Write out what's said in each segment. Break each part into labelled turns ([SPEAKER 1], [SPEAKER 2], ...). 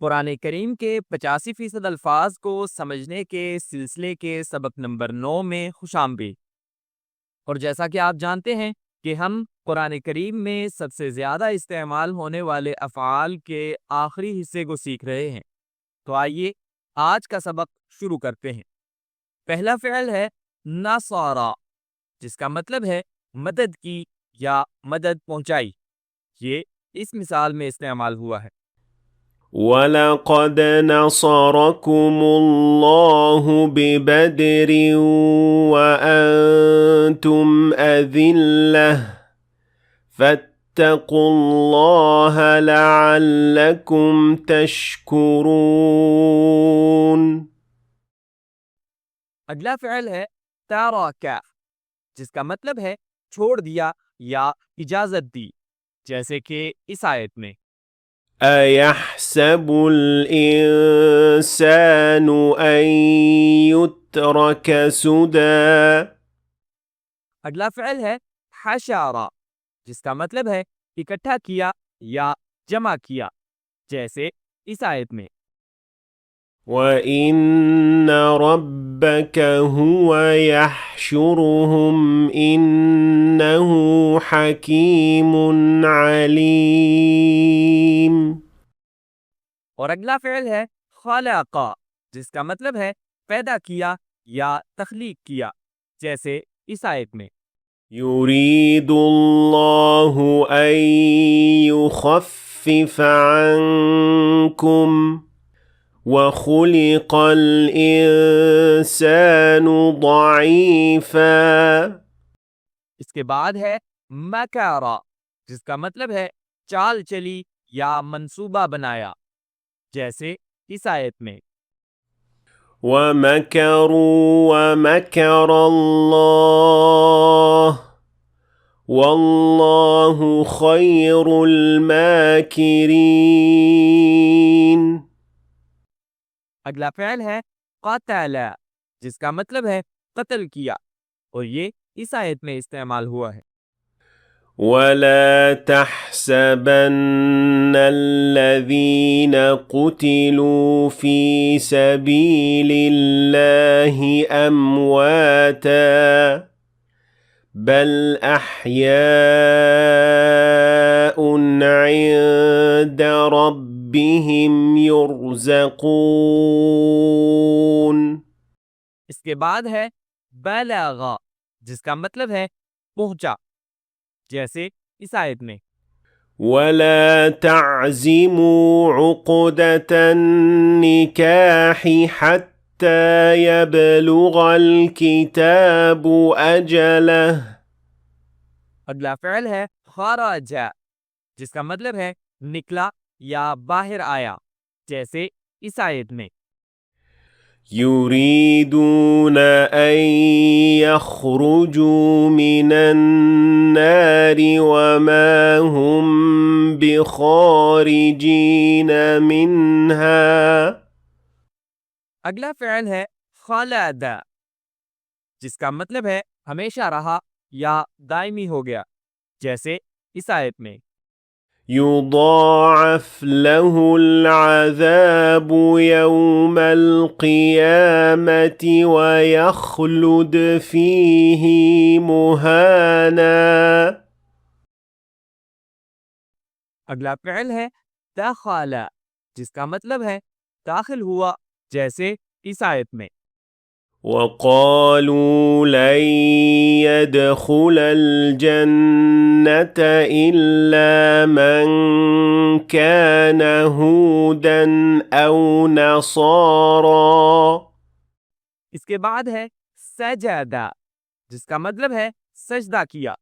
[SPEAKER 1] कुरान करीम के 85% अल्फाज को समझने के सिलसिले के सबक नंबर 9 में खुशामदीद। और जैसा कि आप जानते हैं कि हम कुरान करीम में सबसे ज़्यादा इस्तेमाल होने वाले अफ़आल के आखिरी हिस्से को सीख रहे हैं। तो आइए आज का सबक शुरू करते हैं। पहला फ़िल है नसारा, जिसका मतलब है मदद की या मदद पहुंचाई। ये इस मिसाल में इस्तेमाल हुआ है।
[SPEAKER 2] ولقد نصركم الله ببدر وأنتم أذلة فاتقوا الله لعلكم تشكرون.
[SPEAKER 1] अगला फ़िल है ताराका, जिसका मतलब है छोड़ दिया या इजाज़त दी, जैसे कि इस आयत में।
[SPEAKER 2] أيحسب الإنسان أن يترك سدى.
[SPEAKER 1] अगला फ़िल है हशारा, जिसका मतलब है इकट्ठा किया या जमा किया, जैसे इस आयत में।
[SPEAKER 2] وإن ربك هو يحشرهم إنه حكيم عليم.
[SPEAKER 1] और अगला फ़िल है खलाका, जिसका मतलब है पैदा किया या तख्लीक किया, जैसे इस आयत में।
[SPEAKER 2] يريد الله أن يخفف عنكم وخلق الإنسان ضعيفا.
[SPEAKER 1] इसके बाद है मकारा, जिसका मतलब है चाल चली या मंसूबा बनाया, जैसे इस आयत में।
[SPEAKER 2] ومكروا ومكر الله والله خير الماكرين.
[SPEAKER 1] अगला फ़िल है क़तला, जिसका मतलब है कत्ल किया, और ये इस आयत में इस्तेमाल हुआ है।
[SPEAKER 2] ولا تحسبن الذين قتلوا في سبيل الله أمواتا بل أحياء عند ربهم يرزقون.
[SPEAKER 1] इसके बाद है बलागा, जिसका मतलब है पहुंचा, जैसे इस आयत में।
[SPEAKER 2] ولا تعزموا عقدة النكاح حتى يبلغ الكتاب أجله.
[SPEAKER 1] अगला फ़िल है खराजा, जिसका मतलब है निकला या बाहर आया, जैसे इस आयत में।
[SPEAKER 2] يريدون أن يخرجوا من النار وما هم بخارجين منها.
[SPEAKER 1] अगला फ़िल है खलदा, जिसका मतलब है हमेशा रहा या दायमी हो गया, जैसे इस आयत में।
[SPEAKER 2] يضاعف له العذاب يوم القيامة ويخلد فيه مهانا.
[SPEAKER 1] अगला फ़िल है दखला, जिसका मतलब है दाखिल हुआ, जैसे इस आयत में।
[SPEAKER 2] وقالوا لن يدخل الجنة إلا من كان هودا أو نصارى.
[SPEAKER 1] इसके बाद है सजदा, जिसका मतलब है सजदा किया,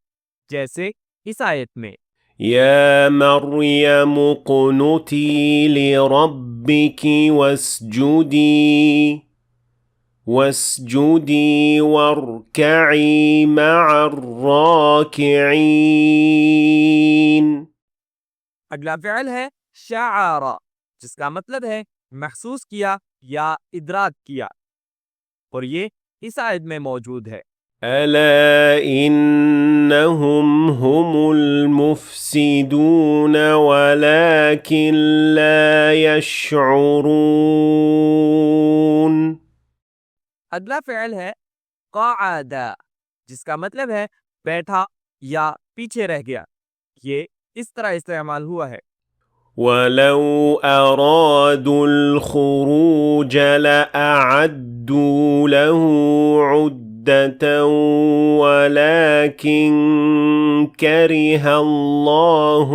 [SPEAKER 1] जैसे इस आयत में।
[SPEAKER 2] يا مريم اقنتي لربك واسجدي واركعي مع الراكعين.
[SPEAKER 1] अगला फ़िल है शआरा, जिसका मतलब है महसूस किया या इदराक किया, और ये इस आयत में मौजूद है।
[SPEAKER 2] ألا إنهم هم المفسدون ولكن لا يشعرون.
[SPEAKER 1] अगला फ़िल है क़ाअदा, जिसका मतलब है बैठा या पीछे रह गया। ये इस तरह इस्तेमाल हुआ है।
[SPEAKER 2] ولو أرادوا الخروج لأعدوا له عدة ولكن كره الله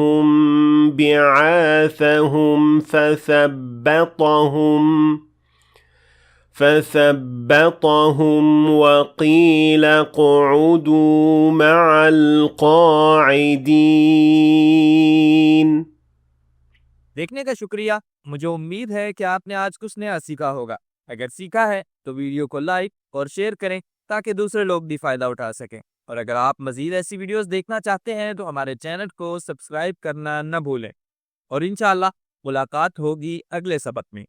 [SPEAKER 2] بعاثهم فثبطهم وقيل اقعدوا مع القاعدين.
[SPEAKER 1] देखने का शुक्रिया। मुझे उम्मीद है कि आपने आज कुछ नया सीखा होगा। अगर सीखा है तो वीडियो को लाइक और शेयर करें ताकि दूसरे लोग भी फ़ायदा उठा सकें। और अगर आप मज़ीद ऐसी वीडियोस देखना चाहते हैं तो हमारे चैनल को सब्सक्राइब करना न भूलें। और इंशाअल्लाह मुलाकात होगी अगले सबक में।